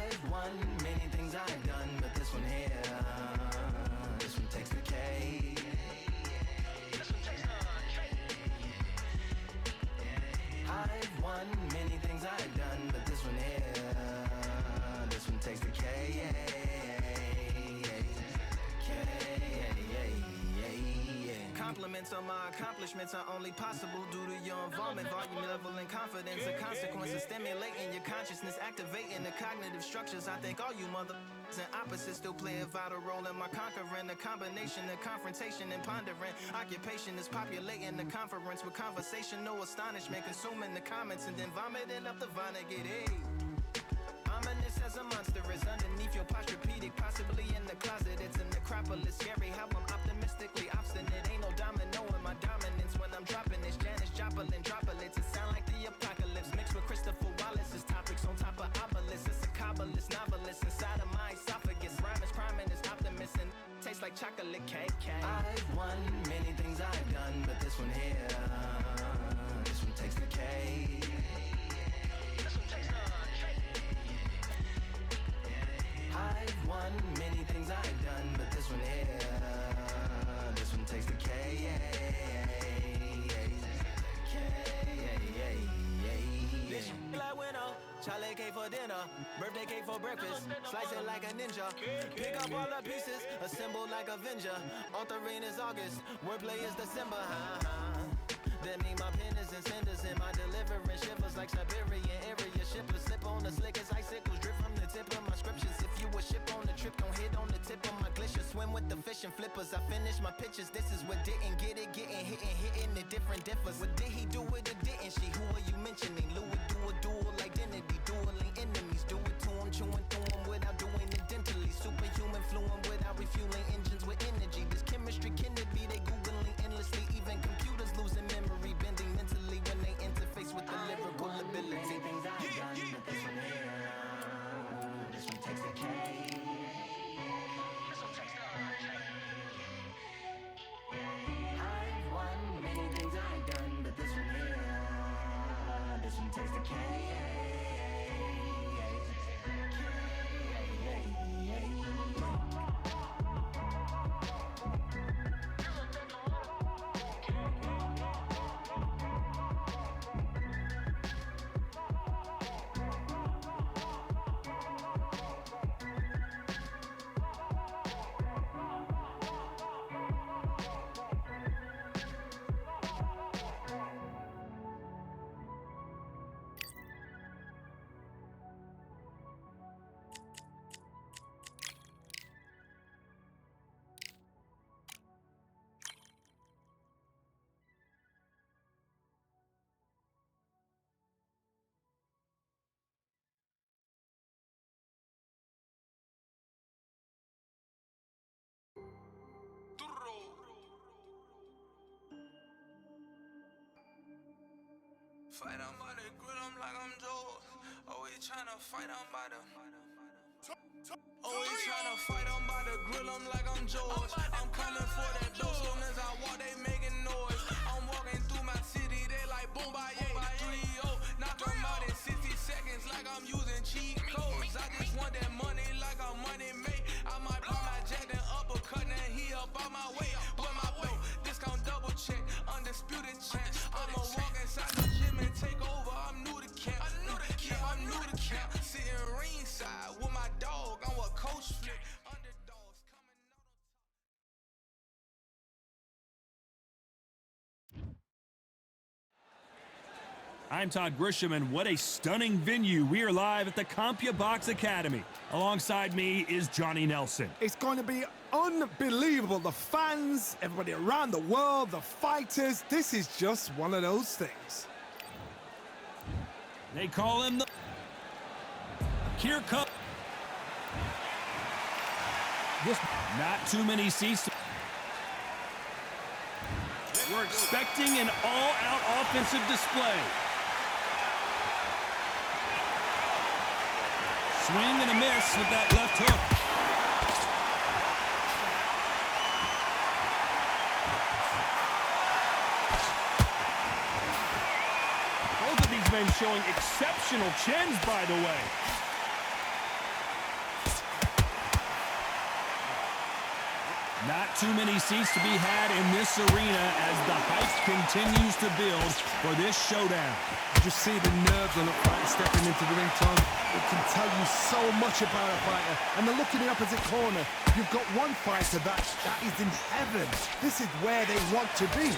I've won many things I've done, but this one here, this one takes the cake. I've won many things I've done, but this one here, this one takes the cake. Compliments on my accomplishments are only possible due to your involvement, volume, level, and confidence. The consequences stimulating your consciousness, activating the cognitive structures. I think all you and opposites still play a vital role in my conquering. The combination of confrontation and pondering. Occupation is populating the conference with conversation, no astonishment, consuming the comments and then vomiting up the Vonnegut. Hey. Ominous as a monster is underneath your posturepedic, possibly in the closet. It's a necropolis, scary how I'm optimistically obstinate. Ain't no domino in my dominance when I'm dropping this. Janis Joplin droplets, it sound like the apocalypse mixed with Christopher Wallace's topics on top of obelisks. It's a kabbalist novelist inside of my esophagus. Rhyme is priming is optimist and tastes like chocolate cake. I've won many things I've done, but this one here, this one takes the cake. I've won many things I've done, but this one here, this one takes the cake. Like winner, Charlie cake for dinner, birthday cake for breakfast, slice it like a ninja, pick up all the pieces, assemble like Avenger. Authorine is August, wordplay is December. That mean my pen is in cinders and my delivering shivers like Siberian area shippers. Slip on the slickest icicles, drip from the tip of my scriptures. If you a ship on the trip, don't hit on the tip of my glacier. Swim with the fish and flippers. I finish my pictures. This is what didn't get it, getting hitting the different differs. What did he do with it? Didn't she? Who are you mentioning? Louis do a dual identity, dueling enemies. Do it to him, chewing through him without doing it dentally. Superhuman fluent without refueling engines with energy. This chemistry can it be? They googling endlessly. Even computers losing memory, bending mentally when they interface with the lyrical ability. Things I've done, but this one here, this one takes the cake. I've won many things I've done, but this one here, this one takes the cake. Fight on by the grill, I'm like I'm Joe. Always tryna fight on by the. Always tryna fight on by the grill, I'm like I'm George. I'm coming for that dough, soon as I walk, they making noise. I'm walking through my city, they like boom by 3-0. Knock them out in 60 seconds, like I'm using cheat codes. I just want that money, like I'm money made. I might buy my jack and uppercut, and he up on my way. With my way, discount double check, undisputed champ. I'ma walk inside the gym and take over. I'm new to camp. I'm new to camp. Sitting ringside with my dog. I'm what coach flick. Underdogs coming out on top. I'm Todd Grisham, and what a stunning venue. We are live at the CompuBox Academy. Alongside me is Johnny Nelson. It's going to be unbelievable. The fans, everybody around the world, the fighters. This is just one of those things. They call him the Here comes. Just not too many seats. We're expecting an all-out offensive display. Swing and a miss with that left hook. Both of these men showing exceptional chins, by the way. Not too many seats to be had in this arena as the hype continues to build for this showdown. You see the nerves on a fighter stepping into the ring, Tom. It can tell you so much about a fighter. And the look in the opposite corner, you've got one fighter that is in heaven. This is where they want to be.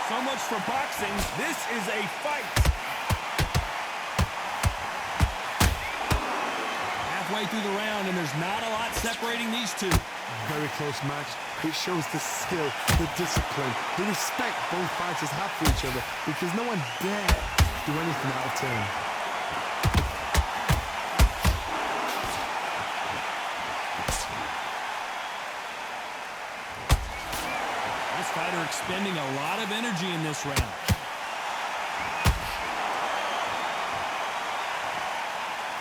So much for boxing. This is a fight. Halfway through the round, and there's not a lot separating these two. Very close match. It shows the skill, the discipline, the respect both fighters have for each other, because no one dare do anything out of turn. This fighter expending a lot of energy in this round.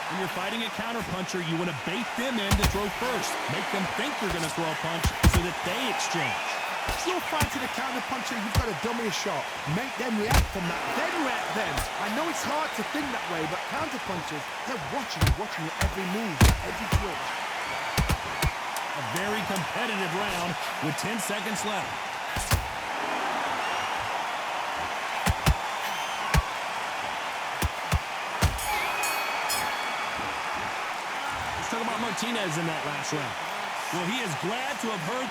When you're fighting a counterpuncher, you want to bait them in to throw first. Make them think you're going to throw a punch so that they exchange. If you're fighting a counterpuncher, you've got to dummy a shot. Make them react from that, then react then. I know it's hard to think that way, but counterpunchers, they're watching your every move, every twitch. A very competitive round with 10 seconds left. Let's talk about Martinez in that last round. Well, he is glad to have heard.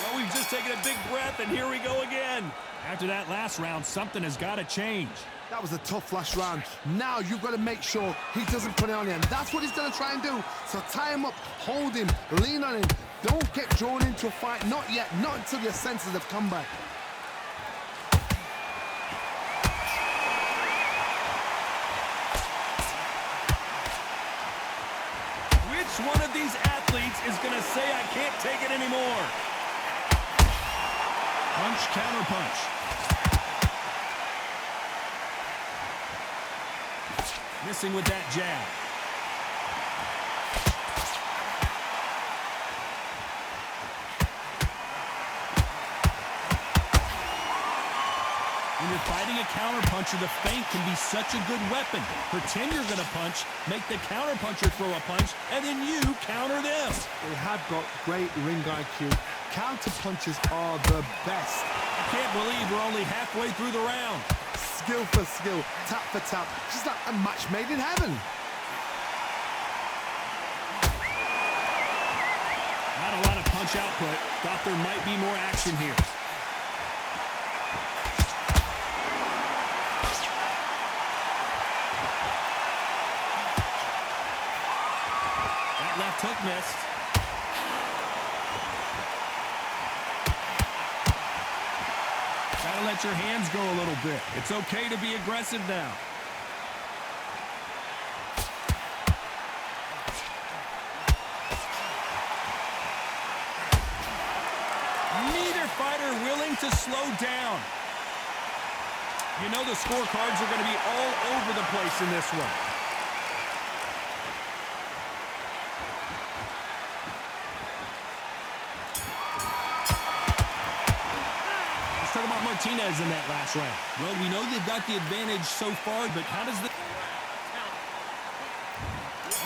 Well, we've just taken a big breath, and here we go again. After that last round, something has got to change. That was a tough last round. Now you've got to make sure he doesn't put it on you, and that's what he's going to try and do. So tie him up, hold him, lean on him. Don't get drawn into a fight. Not yet. Not until your senses have come back. Which one of these athletes is going to say, I can't take it anymore? Punch, counter punch. Missing with that jab. When you're fighting a counterpuncher, the feint can be such a good weapon. Pretend you're going to punch, make the counterpuncher throw a punch, and then you counter them. They have got great ring IQ. Counterpunches are the best. I can't believe we're only halfway through the round. Skill for skill, tap for tap, just like a match made in heaven. Not a lot of punch output. Thought there might be more action here. That left hook missed. Gotta let your hands go a little bit. It's okay to be aggressive now. Neither fighter willing to slow down. You know the scorecards are going to be all over the place in this one. Talk about Martinez in that last round. Well, we know they've got the advantage so far, but how does the...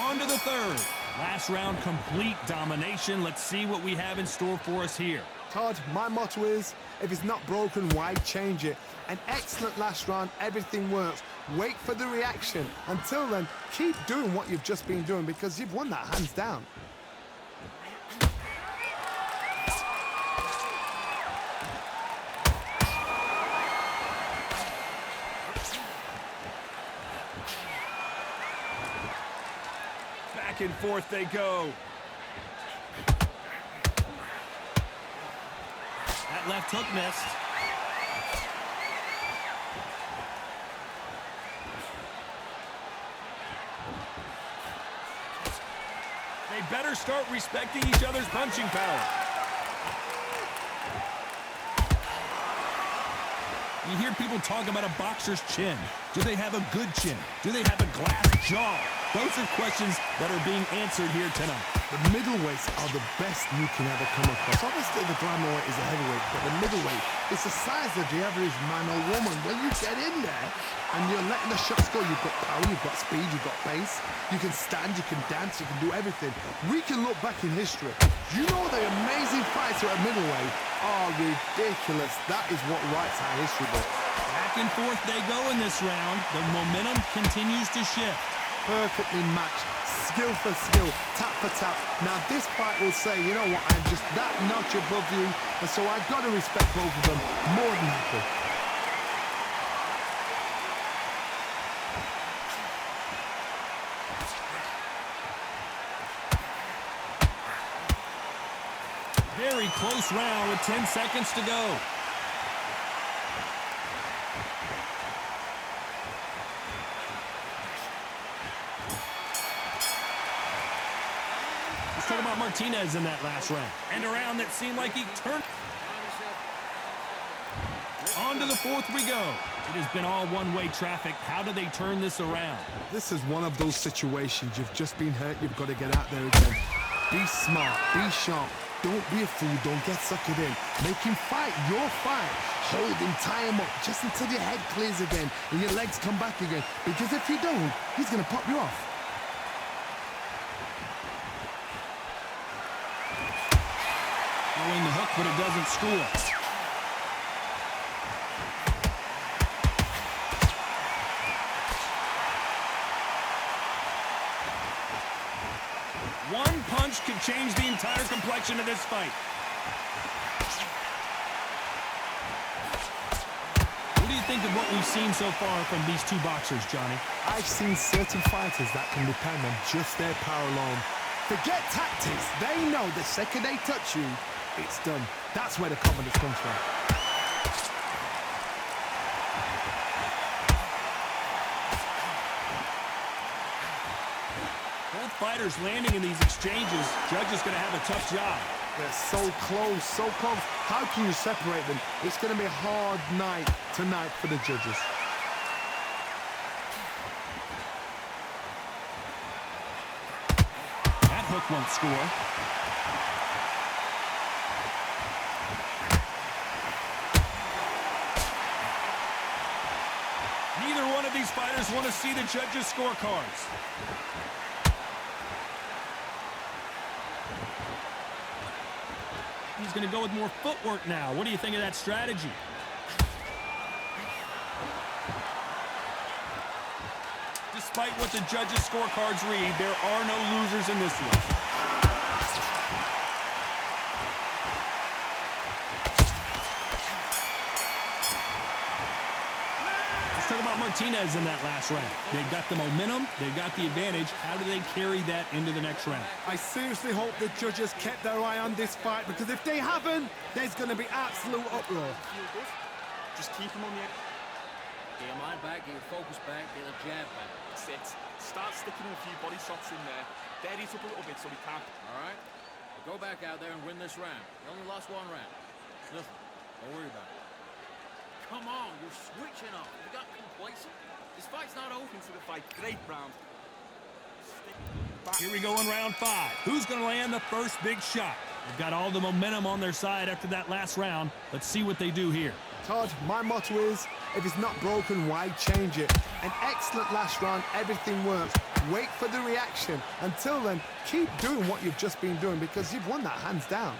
On to the third. Last round, complete domination. Let's see what we have in store for us here. Todd, my motto is, if it's not broken, why change it? An excellent last round, everything works. Wait for the reaction. Until then, keep doing what you've just been doing, because you've won that hands down. Back and forth they go. That left hook missed. They better start respecting each other's punching power. You hear people talk about a boxer's chin. Do they have a good chin? Do they have a glass jaw? Those are questions that are being answered here tonight. The middleweights are the best you can ever come across. Obviously, the glamour is a heavyweight, but the middleweight is the size of the average man or woman. When you get in there and you're letting the shots go, you've got power, you've got speed, you've got pace. You can stand, you can dance, you can do everything. We can look back in history. You know the amazing fights at middleweight are ridiculous. That is what writes our history book. Back and forth they go in this round. The momentum continues to shift. Perfectly matched, skill for skill, tap for tap. Now this fight will say, you know what, I'm just that notch above you, and so I've got to respect both of them more than happy. Very close round with 10 seconds to go. Talk about Martinez in that last round. And a round that seemed like he turned. On to the fourth we go. It has been all one-way traffic. How do they turn this around? This is one of those situations. You've just been hurt. You've got to get out there again. Be smart. Be sharp. Don't be a fool. Don't get suckered in. Make him fight your fight. Hold him, tie him up, just until your head clears again and your legs come back again. Because if you don't, he's going to pop you off. In the hook, but it doesn't score. One punch could change the entire complexion of this fight. What do you think of what we've seen so far from these two boxers, Johnny? I've seen certain fighters that can depend on just their power alone. Forget tactics. They know the second they touch you, it's done. That's where the confidence comes from. Both fighters landing in these exchanges. Judge is going to have a tough job. They're so close, so close. How can you separate them? It's going to be a hard night tonight for the judges. That hook won't score. Neither one of these fighters want to see the judges' scorecards. He's going to go with more footwork now. What do you think of that strategy? Despite what the judges' scorecards read, there are no losers in this one. Talk about Martinez in that last round. They've got the momentum, they've got the advantage. How do they carry that into the next round? I seriously hope the judges kept their eye on this fight, because if they haven't, there's going to be absolute uproar. Just keep him on the edge. Get your mind back, get your focus back, get a jab back. Sit. Start sticking a few body shots in there. Daddy's up a little bit so we can't. All right? Go back out there and win this round. You only lost one round. Nothing. Don't worry about it. Come on, you're switching up. You got complacent. This fight's not over into the fight. Great round. Here we go in round 5. Who's going to land the first big shot? They've got all the momentum on their side after that last round. Let's see what they do here. Todd, my motto is, if it's not broken, why change it? An excellent last round, everything works. Wait for the reaction. Until then, keep doing what you've just been doing, because you've won that hands down.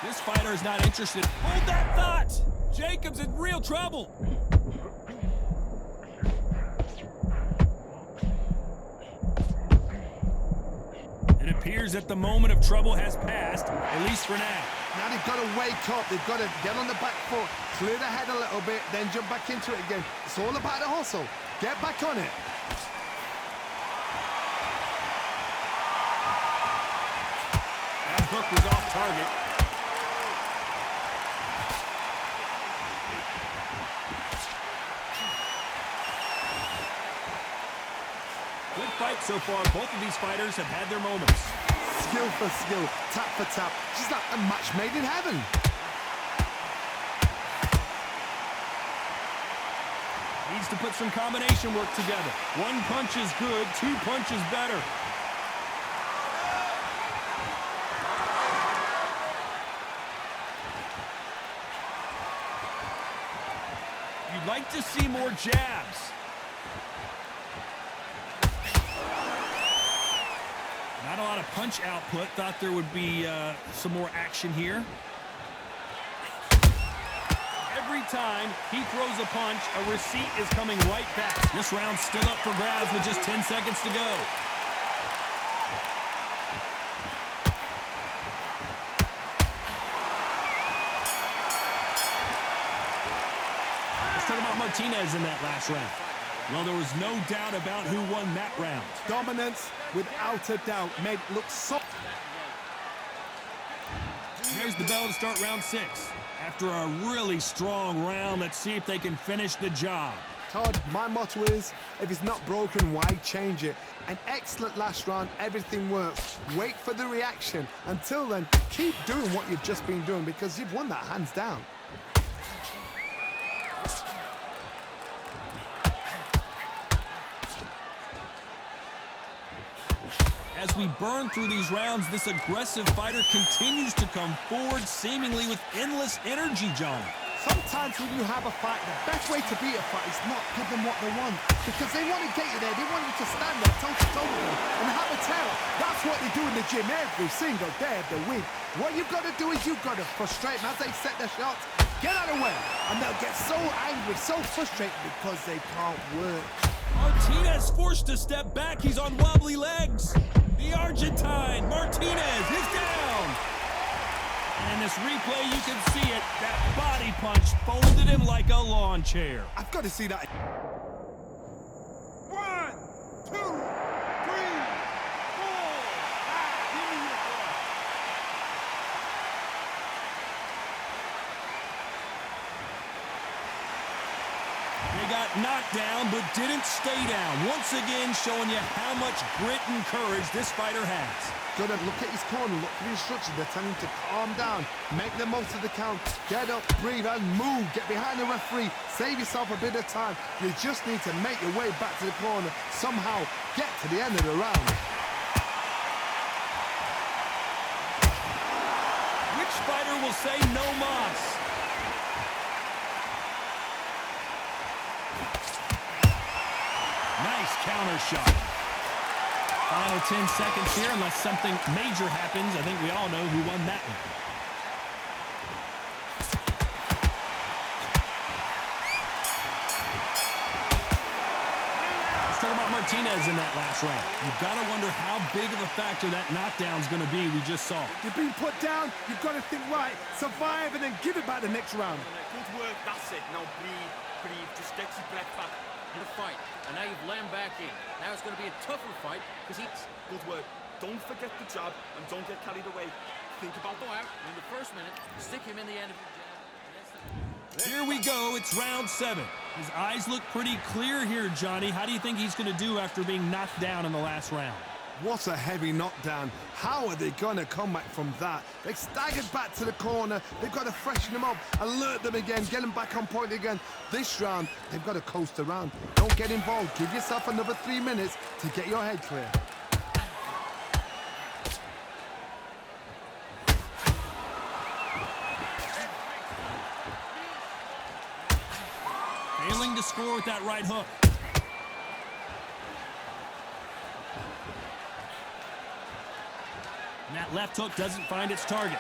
This fighter is not interested. Hold that thought! Jacobs in real trouble. It appears that the moment of trouble has passed, at least for now. Now they've got to wake up. They've got to get on the back foot, clear the head a little bit, then jump back into it again. It's all about the hustle. Get back on it. That hook was off target. Good fight so far. Both of these fighters have had their moments. Skill for skill, tap for tap. Just like a match made in heaven. Needs to put some combination work together. One punch is good, two punches better. You'd like to see more jabs. Not a lot of punch output. Thought there would be some more action here. Every time he throws a punch, a receipt is coming right back. This round's still up for grabs with just 10 seconds to go. Let's talk about Martinez in that last round. Well, there was no doubt about who won that round. Dominance, without a doubt, made it look so... There's the bell to start round 6. After a really strong round, let's see if they can finish the job. Todd, my motto is, if it's not broken, why change it? An excellent last round, everything worked. Wait for the reaction. Until then, keep doing what you've just been doing because you've won that hands down. As we burn through these rounds, this aggressive fighter continues to come forward, seemingly with endless energy, Johnny. Sometimes when you have a fight, the best way to beat a fight is not give them what they want. Because they want to get you there, they want you to stand there toe-to-toe with them and have a terror. That's what they do in the gym every single day of the week. What you've got to do is you've got to frustrate them as they set their shots. Get out of the way. And they'll get so angry, so frustrated because they can't work. Martinez forced to step back. He's on wobbly legs. The Argentine, Martinez, is down. And in this replay, you can see it. That body punch folded him like a lawn chair. I've got to see that. 1, 2, 3, 4. Give me your ball. They got knocked down, but didn't stay down. Once again, showing you how much grit and courage this fighter has. Got to look at his corner, look for the instructions. They're telling him to calm down, make the most of the count, get up, breathe, and move. Get behind the referee, save yourself a bit of time. You just need to make your way back to the corner, somehow get to the end of the round. Which fighter will say no mas? Nice counter shot. Final 10 seconds here, unless something major happens. I think we all know who won that one. Let's talk about Martinez in that last round. You've got to wonder how big of a factor that knockdown's going to be we just saw. You've been put down, you've got to think right, survive, and then give it back the next round. Good work, that's it. Now breathe, just get your breath back. In the fight, and now you've lammed back in. Now it's going to be a tougher fight because he's... Good work. Don't forget the jab and don't get carried away. Think about Go out in the first minute, stick him in the end of your jab. Here we go, it's round 7. His eyes look pretty clear here, Johnny. How do you think he's going to do after being knocked down in the last round? What a heavy knockdown. How are they going to come back from that? They staggered back to the corner. They've got to freshen them up, alert them again, get them back on point again. This round, they've got to coast around. Don't get involved. Give yourself another 3 minutes to get your head clear. Failing to score with that right hook. And that left hook doesn't find its target.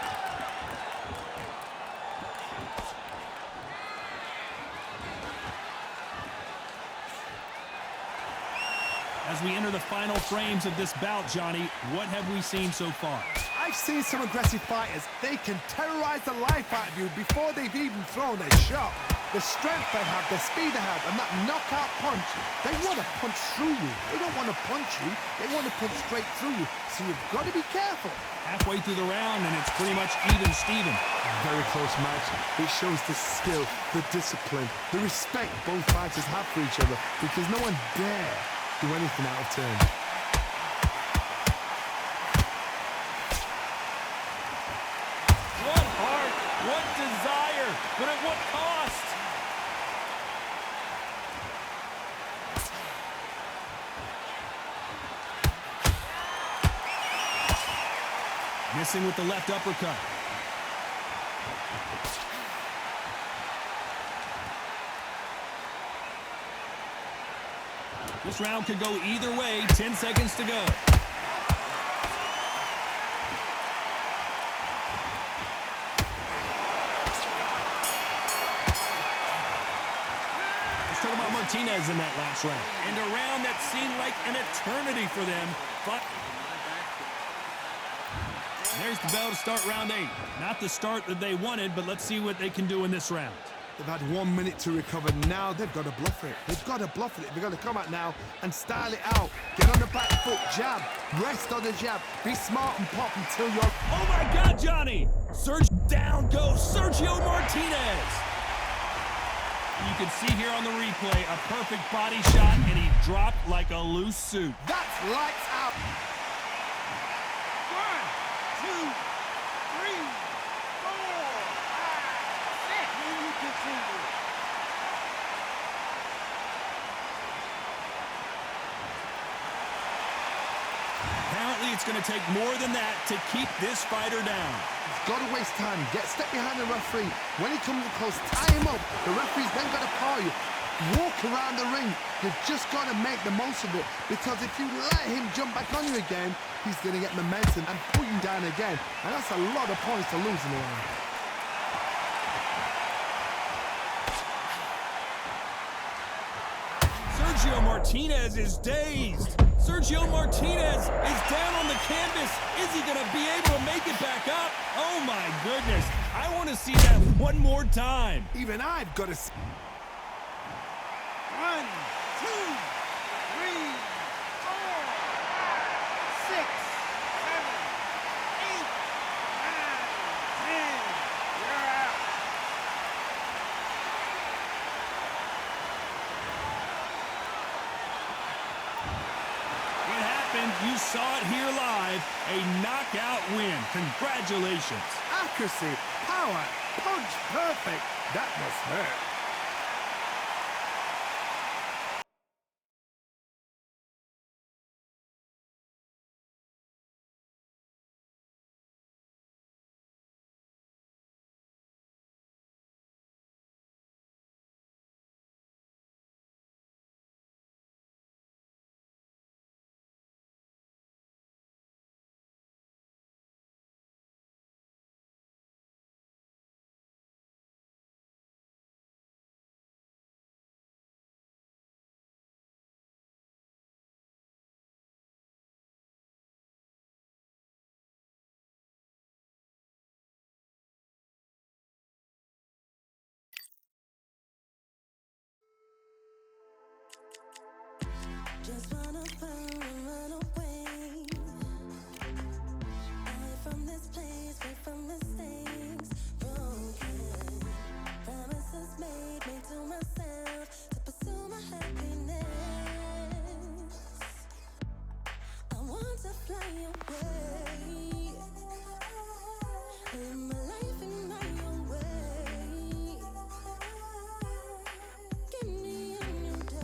As we enter the final frames of this bout, Johnny, what have we seen so far? I've seen some aggressive fighters. They can terrorize the life out of you before they've even thrown a shot. The strength they have, the speed they have, and that knockout punch, they want to punch through you. They don't want to punch you. They want to punch straight through you. So you've got to be careful. Halfway through the round, and it's pretty much even Steven. Very close match. It shows the skill, the discipline, the respect both fighters have for each other because no one dare do anything out of turn. What heart, what desire, but at what cost? Missing with the left uppercut. This round could go either way. 10 seconds to go. Let's talk about Martinez in that last round. And a round that seemed like an eternity for them. But there's the bell to start round 8. Not the start that they wanted, but let's see what they can do in this round. They've had 1 minute to recover. Now they've got to bluff it. They've got to bluff it. They've got to come out now and style it out. Get on the back foot, jab. Rest on the jab. Be smart and pop until you're... Oh my God, Johnny! Surge down goes Sergio Martinez. You can see here on the replay a perfect body shot, and he dropped like a loose suit. That's lights out. 1, 2, 3, 4, 5, 6. And you continue. Apparently, it's going to take more than that to keep this fighter down. He's got to waste time. Get step behind the referee. When he comes close, tie him up. The referee's then got to paw you. Walk around the ring. You've just got to make the most of it, because if you let him jump back on you again, he's going to get momentum and pull you down again. And that's a lot of points to lose in the round. Sergio Martinez is dazed. Sergio Martinez is down on the canvas. Is he going to be able to make it back up? Oh my goodness. I want to see that one more time. Even I've got to... 1, 2, 3, 4, 5, 6, 7, 8, 9, 10. You're out. It happened. You saw it here live. A knockout win. Congratulations. Accuracy, power, punch, perfect. That must hurt. Just wanna run away. Away from this place, away from mistakes. Broken promises made to myself to pursue my happiness. I want to fly away. Live my life in my own way. Give me a new day.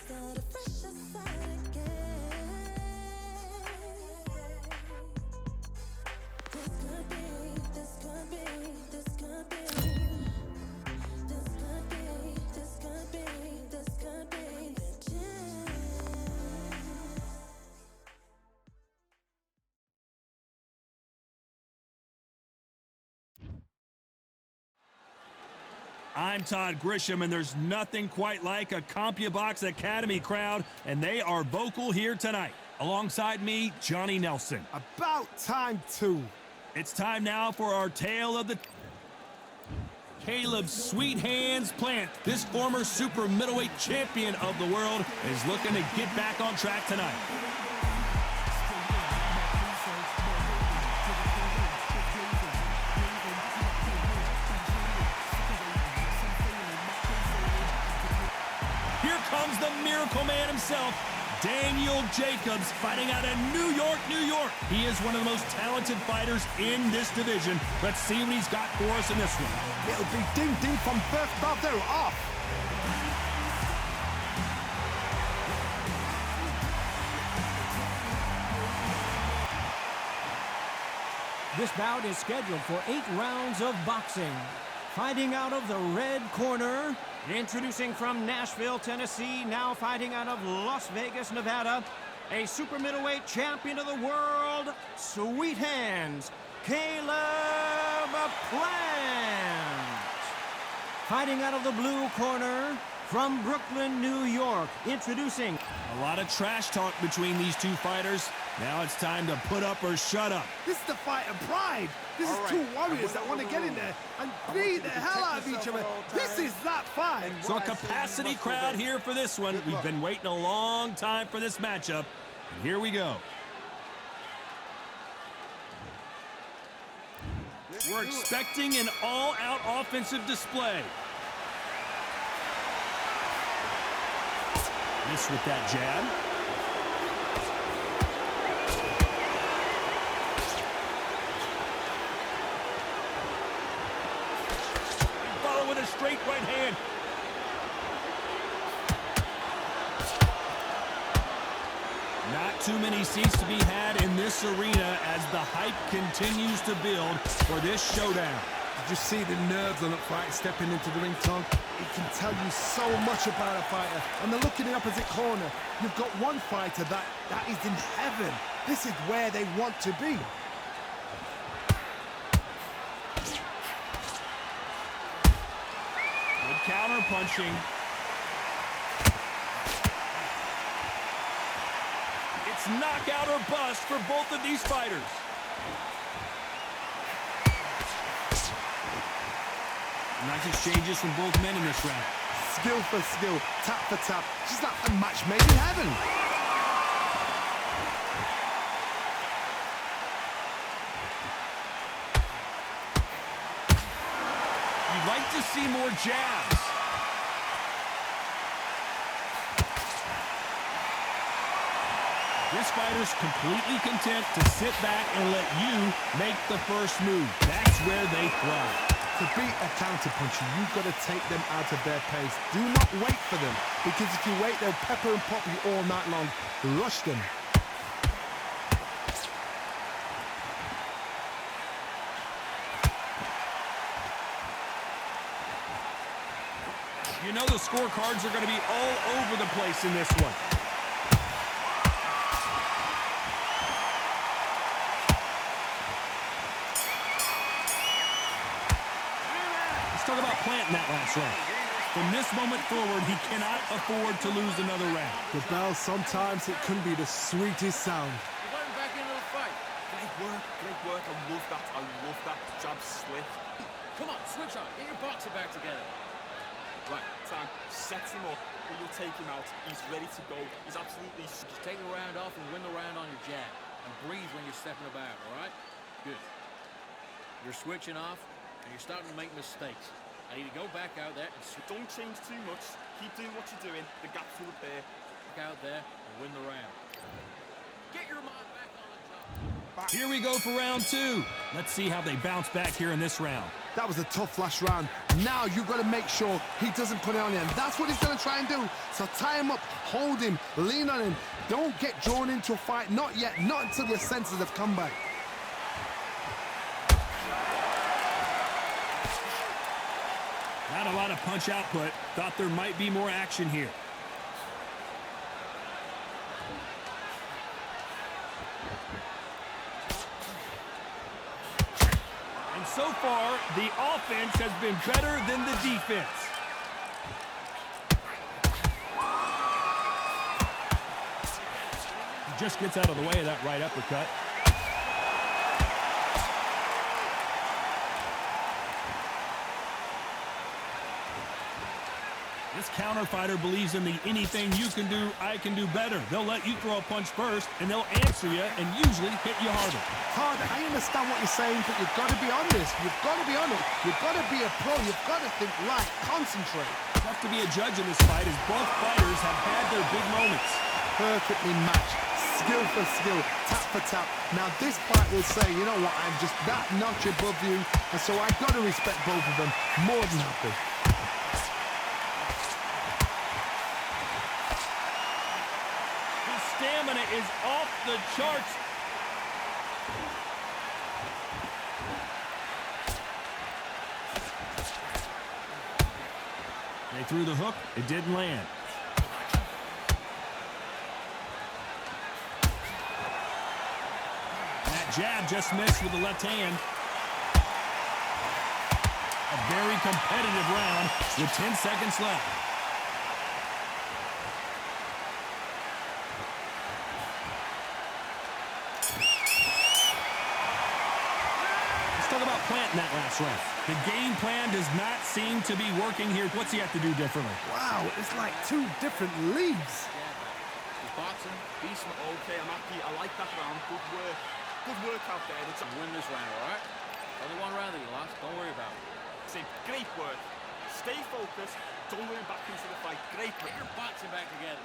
Start a fresh start again. This could be, this could be, this could be. This could be, this could be, this could be the chance. I'm Todd Grisham, and there's nothing quite like a CompuBox Academy crowd, and they are vocal here tonight. Alongside me, Johnny Nelson. About time too. It's time now for our tale of the... Caleb Sweet Hands Plant, this former super middleweight champion of the world, is looking to get back on track tonight. Here comes the Miracle Man himself, Daniel Jacobs, fighting out of New York, New York. He is one of the most talented fighters in this division. Let's see what he's got for us in this one. It'll be ding-ding from first Baldero off. This bout is scheduled for 8 rounds of boxing. Fighting out of the red corner, introducing from Nashville, Tennessee, now fighting out of Las Vegas, Nevada, a super middleweight champion of the world, Sweet Hands, Caleb Plant. Fighting out of the blue corner, from Brooklyn, New York, introducing... A lot of trash talk between these two fighters. Now it's time to put up or shut up. This is the fight of pride. This is two warriors that want to get in there and beat the hell out of each other. This is that fight. So a capacity crowd here for this one. We've been waiting a long time for this matchup. And here we go. We're expecting an all-out offensive display. Miss with that jab. Follow with a straight right hand. Not too many seats to be had in this arena as the hype continues to build for this showdown. Did you see the nerves on that fight stepping into the ring, Tom? It can tell you so much about a fighter. And the look in the opposite corner, you've got one fighter that is in heaven. This is where they want to be. Good counter punching. It's knockout or bust for both of these fighters. Nice exchanges from both men in this round. Skill for skill, tap for tap. Just like a match made in heaven. You'd like to see more jabs. This fighter's completely content to sit back and let you make the first move. That's where they thrive. To beat a counter-puncher, you've got to take them out of their pace. Do not wait for them, because if you wait, they'll pepper and pop you all night long. Rush them. You know the scorecards are going to be all over the place in this one. Talk about Plant in that last round. From this moment forward, he cannot afford to lose another round. The bell, sometimes it can be the sweetest sound. You're letting back into the fight. Great work. I love that. I love that jab slip. Come on, switch on. Get your boxer back together. Right, time. Sets him up. You'll take him out. He's ready to go. He's absolutely... Just take the round off and win the round on your jab. And breathe when you're stepping about, all right? Good. You're switching off, and you're starting to make mistakes. I need to go back out there and Don't change too much. Keep doing what you're doing. The gaps will appear. back out there and win the round. Get your mind back on the job. Here we go for round two. Let's see how they bounce back here in this round. That was a tough last round. Now you've got to make sure he doesn't put it on you. And that's what he's going to try and do. So tie him up, hold him, lean on him. Don't get drawn into a fight. Not yet. Not until your senses have come back. Not a lot of punch output. Thought there might be more action here. And so far, the offense has been better than the defense. He just gets out of the way of that right uppercut. This counter fighter believes in the anything you can do, I can do better. They'll let you throw a punch first, and they'll answer you and usually hit you harder. Harder, I understand what you're saying, but you've got to be honest. You've got to be honest. You've got to be a pro. You've got to think right. Concentrate. Tough to be a judge in this fight as both fighters have had their big moments. Perfectly matched. Skill for skill, tap for tap. Now this fight will say, you know what, I'm just that notch above you, and so I've got to respect both of them more than happy. His stamina is off the charts. They threw the hook. It didn't land. And that jab just missed with the left hand. A very competitive round with 10 seconds left. Let's talk about planting that last round. The game plan does not seem to be working here. What's he have to do differently? Wow, it's like two different leagues. He's boxing, decent. Okay, I'm happy. I like that round. Good work. Good work out there. It's Win this round, all right? Only one round that you lost. Don't worry about it. great work. Stay focused. Don't worry back into the fight. Great work. Get your boxing back together.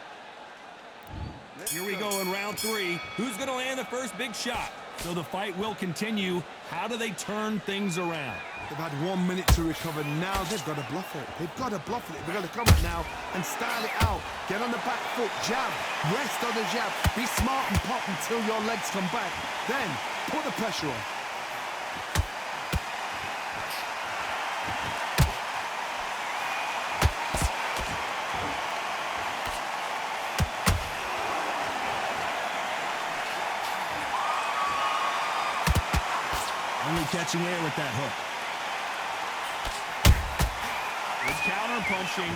Here we go in round 3. Who's going to land the first big shot? So the fight will continue. How do they turn things around? They've had 1 minute to recover. Now they've got to bluff it. They've got to bluff it. They've got to come out now and style it out. Get on the back foot, jab, rest on the jab. Be smart and pop until your legs come back. Then put the pressure on. Only catching air with that hook. Good counter punching.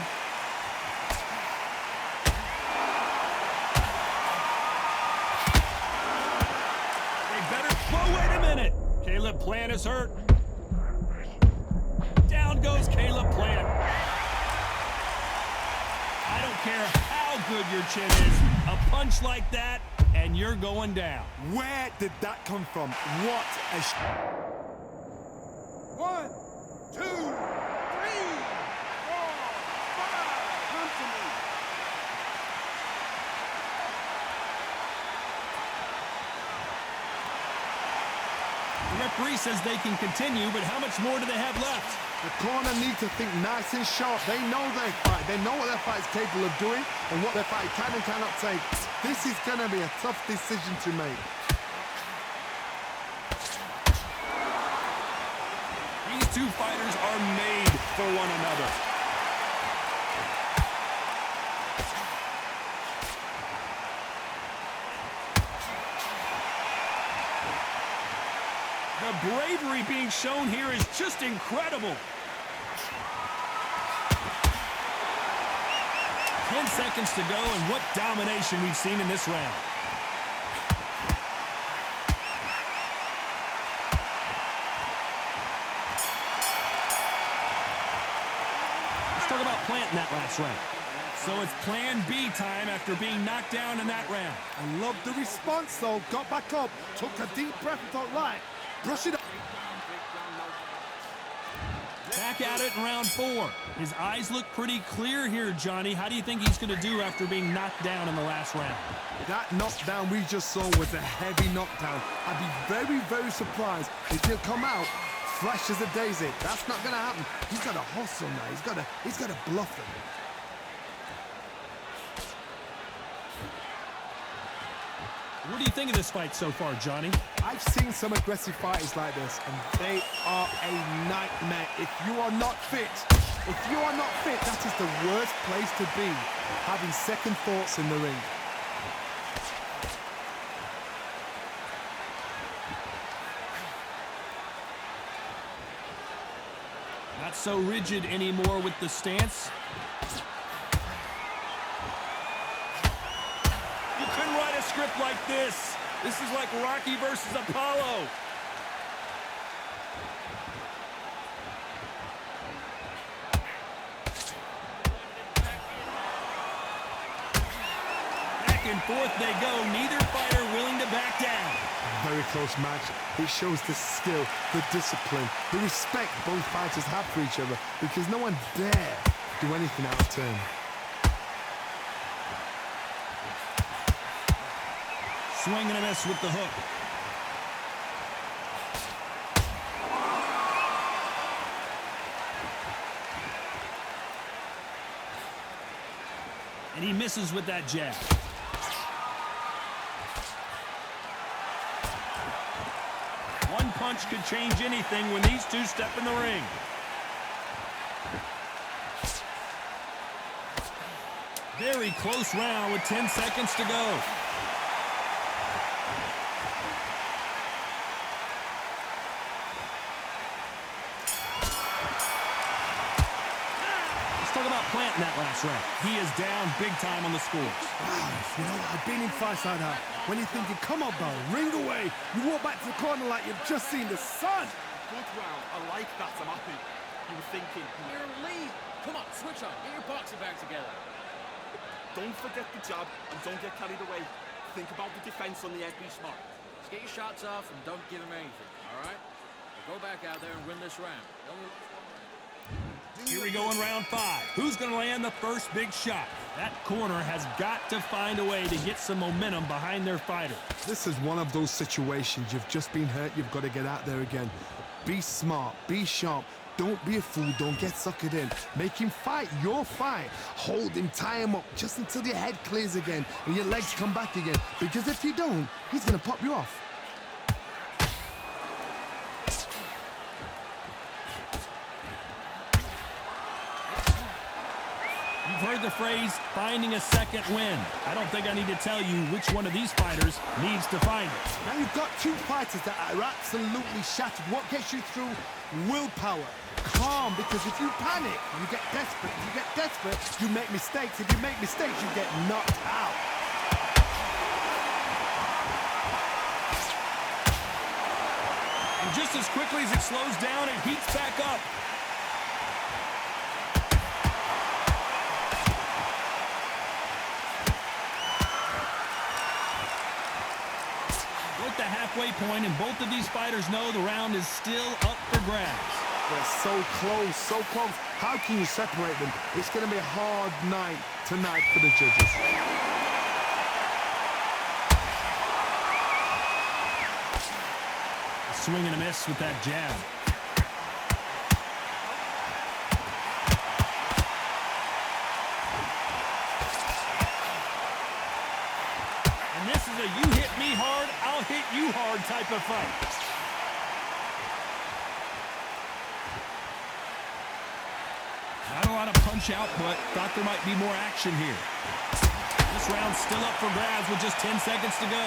They better... Whoa, wait a minute! Caleb Plant is hurt. Down goes Caleb Plant. I don't care how good your chin is. A punch like that, and you're going down. Where did that come from? What a... 1, 2, 3, 4, 5. Come to me. The referee says they can continue, but how much more do they have left? The corner need to think nice and sharp. They know their fight. They know what their fight is capable of doing and what their fight can and cannot take. This is going to be a tough decision to make. These two fighters are made for one another. The bravery being shown here is just incredible. 10 seconds to go, and what domination we've seen in this round. Let's talk about planting that last round. So it's plan B time after being knocked down in that round. I love the response, though. Got back up, took a deep breath and thought, right, brush it up. Back at it in round 4. His eyes look pretty clear here, Johnny. How do you think he's going to do after being knocked down in the last round? That knockdown we just saw was a heavy knockdown. I'd be very, very surprised if he'll come out fresh as a daisy. That's not going to happen. He's got to hustle now. He's got to bluff him. What do you think of this fight so far, Johnny? I've seen some aggressive fighters like this, and they are a nightmare. If you are not fit, that is the worst place to be, having second thoughts in the ring. Not so rigid anymore with the stance. You couldn't write a script like this. This is like Rocky versus Apollo. Back and forth they go. Neither fighter willing to back down. Very close match. It shows the skill, the discipline, the respect both fighters have for each other, because no one dare do anything out of turn. Swing and a miss with the hook. And he misses with that jab. One punch could change anything when these two step in the ring. Very close round with 10 seconds to go. Let's talk about planting that last round. He is down big time on the scores. You know, I've been in fights like that. When you're thinking, come on, bro, ring away. You walk back to the corner like you've just seen the sun. Good round. I like that. I'm happy. You were thinking. You're in lead. Come on, switch on. Get your boxing back together. Don't forget the jab and don't get carried away. Think about the defense on the edge. Be smart. Just get your shots off and don't give him anything, all right? Go back out there and win this round. Here we go in round 5. Who's going to land the first big shot? That corner has got to find a way to get some momentum behind their fighter. This is one of those situations. You've just been hurt. You've got to get out there again. Be smart. Be sharp. Don't be a fool. Don't get suckered in. Make him fight your fight. Hold him, tie him up just until your head clears again and your legs come back again. Because if you don't, he's going to pop you off. You've heard the phrase, finding a second win. I don't think I need to tell you which one of these fighters needs to find it. Now you've got two fighters that are absolutely shattered. What gets you through? Willpower. Calm, because if you panic, you get desperate. If you get desperate, you make mistakes. If you make mistakes, you get knocked out. And just as quickly as it slows down, it heats back up. We're at the halfway point, and both of these fighters know the round is still up for grabs. They're so close, so close. How can you separate them? It's going to be a hard night tonight for the judges. A swing and a miss with that jab. And this is a you hit me hard, I'll hit you hard type of fight. Not a lot of punch out, but thought there might be more action here. This round's still up for grabs with just 10 seconds to go.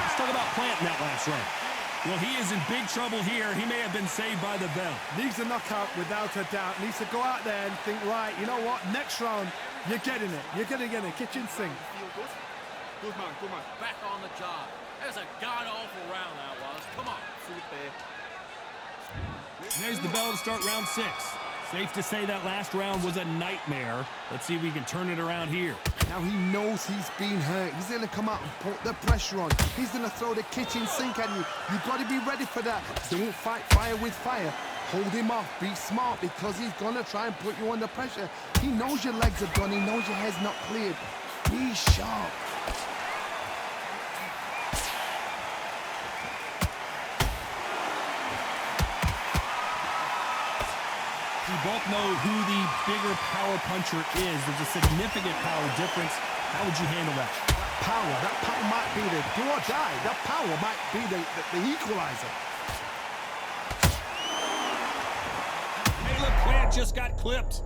Let's talk about planting that last round. Well, he is in big trouble here. He may have been saved by the bell. Needs a knockout without a doubt. Needs to go out there and think, right, you know what? Next round, you're getting it. You're going to get a kitchen sink. Feel good? Good man, good man. Back on the job. That was a god-awful round, that was. Come on. Food there. There's the bell to start round 6. Safe to say that last round was a nightmare. Let's see if we can turn it around here. Now he knows he's been hurt. He's going to come out and put the pressure on. He's going to throw the kitchen sink at you. You've got to be ready for that. Don't fight fire with fire. Hold him off. Be smart, because he's going to try and put you under pressure. He knows your legs are gone. He knows your head's not cleared. Be sharp. We both know who the bigger power puncher is. There's a significant power difference. How would you handle that? That power might be the do or die. That power might be the equalizer. Caleb Plant just got clipped.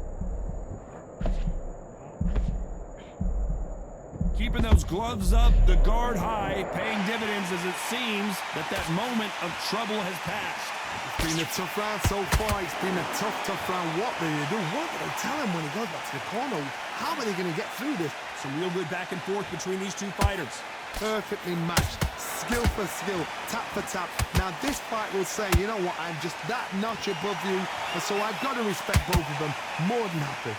Keeping those gloves up, the guard high, paying dividends as it seems that moment of trouble has passed. It's been a tough round so far. It's been a tough round. What do they do? What do they tell him when he goes back to the corner? How are they going to get through this? Some real good back and forth between these two fighters. Perfectly matched. Skill for skill. Tap for tap. Now this fight will say, you know what, I'm just that notch above you. And so I've got to respect both of them. More than happy.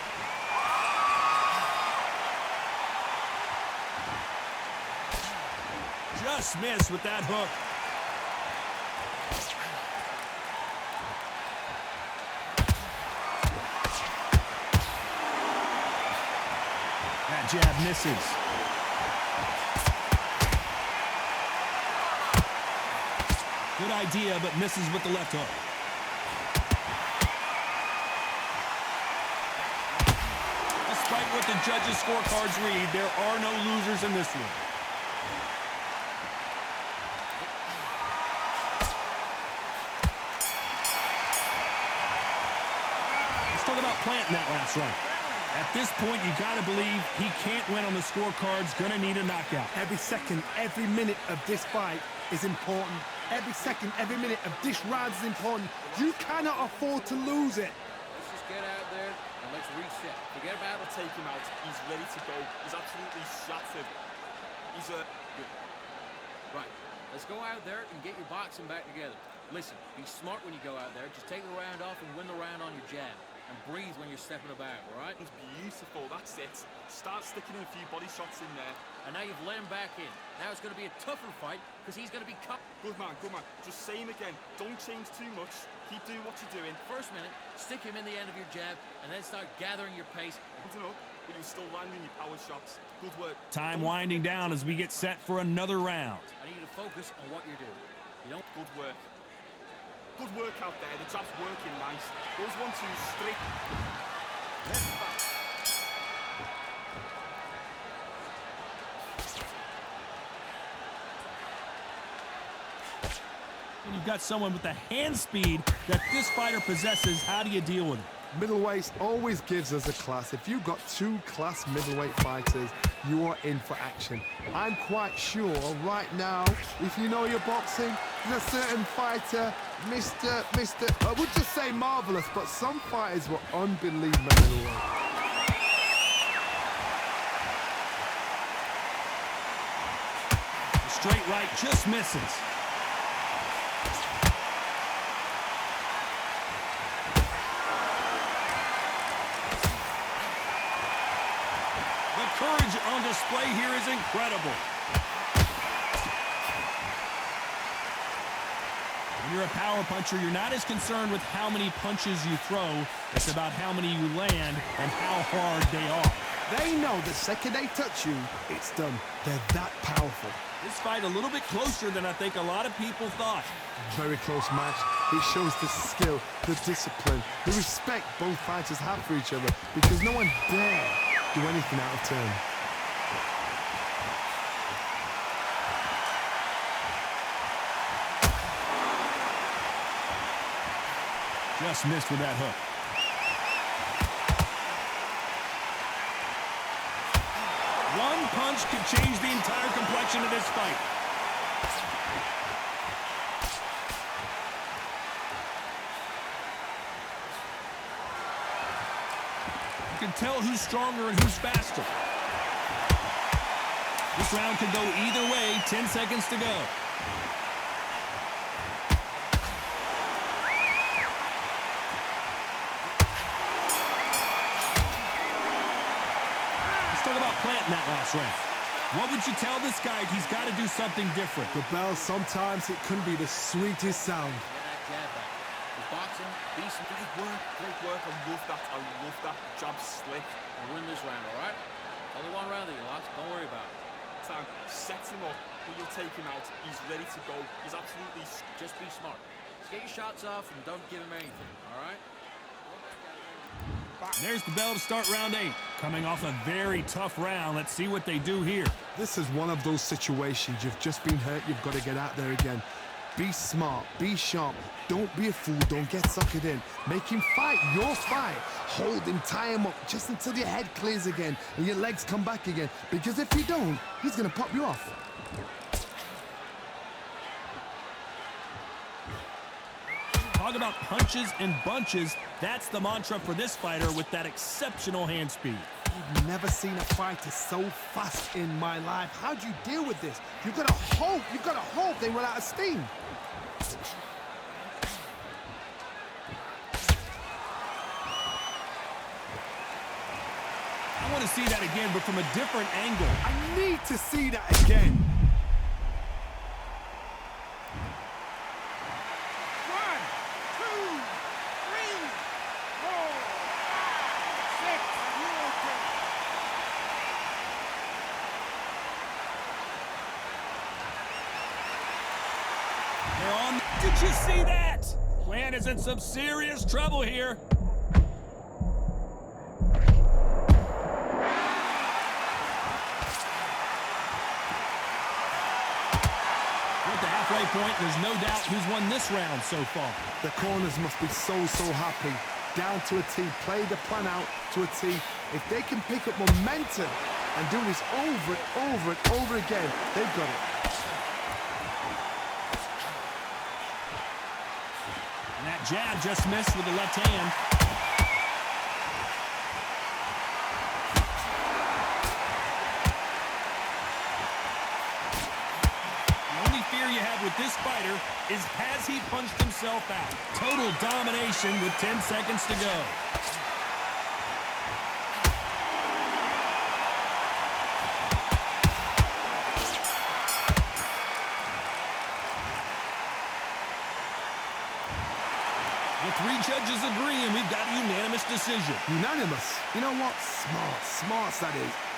Just missed with that hook. That jab misses. Good idea, but misses with the left hook. Despite what the judges' scorecards read, there are no losers in this one. planting that last round. At this point, you got to believe he can't win on the scorecards. Going to need a knockout. Every second, every minute of this fight is important. Every second, every minute of this round is important. You cannot afford to lose it. Let's just get out there and let's reset. Forget about it. Take him out. He's ready to go. He's absolutely shattered. He's a... Good. Right. Let's go out there and get your boxing back together. Listen, be smart when you go out there. Just take the round off and win the round on your jab. And breathe when you're stepping about, all right? It's beautiful. That's it. Start sticking in a few body shots in there. And now you've let him back in. Now it's going to be a tougher fight because he's going to be cut. Good man, good man. Just say him again. Don't change too much. Keep doing what you're doing. First minute, stick him in the end of your jab, and then start gathering your pace. Good enough, but you're still landing your power shots. Good work. Time winding down as we get set for another round. I need you to focus on what you're doing. You don't... Good work. Good work out there. The jab's working nice. Those 1-2 straight. And you've got someone with the hand speed that this fighter possesses. How do you deal with it? Middleweight always gives us a class. If you've got two class middleweight fighters, you are in for action. I'm quite sure right now, if you know your boxing, there's a certain fighter, I would just say marvelous, but some fighters were unbelievable middleweight. Straight right just misses. The courage on display here is incredible. When you're a power puncher, you're not as concerned with how many punches you throw. It's about how many you land and how hard they are. They know the second they touch you, it's done. They're that powerful. This fight a little bit closer than I think a lot of people thought. Very close match. It shows the skill, the discipline, the respect both fighters have for each other, because no one dare do anything out of turn. Just missed with that hook. One punch could change the entire complexion of this fight. You can tell who's stronger and who's faster. This round could go either way. 10 seconds to go. Planting that last round. What would you tell this guy if he's got to do something different? The bell, sometimes it can be the sweetest sound. Get that jab back. He's boxing, decent. Great work. I love that. I love that. Jab slick. And win this round, all right? Only one round that you lost. Don't worry about it. Time. Set him up. You'll take him out. He's ready to go. He's absolutely... Just be smart. Just get your shots off and don't give him anything, all right? And there's the bell to start round 8. Coming off a very tough round. Let's see what they do here. This is one of those situations. You've just been hurt. You've got to get out there again. Be smart. Be sharp. Don't be a fool. Don't get suckered in. Make him fight your fight. Hold him. Tie him up just until your head clears again and your legs come back again. Because if you don't, he's going to pop you off. Talk about punches and bunches. That's the mantra for this fighter with that exceptional hand speed. I've never seen a fighter so fast in my life. How do you deal with this? You've got to hope they run out of steam. I want to see that again, but from a different angle. I need to see that again. Did you see that? Plant is in some serious trouble here. At the halfway point, there's no doubt who's won this round so far. The corners must be so happy. down to a T. Play the plan out to a T. If they can pick up momentum and do this over and over and over again, they've got it. And that jab just missed with the left hand. The only fear you have with this fighter is, has he punched himself out? Total domination with 10 seconds to go. The 3 judges agree, and we've got a unanimous decision. Unanimous? You know what? Smart. Smarts, that is.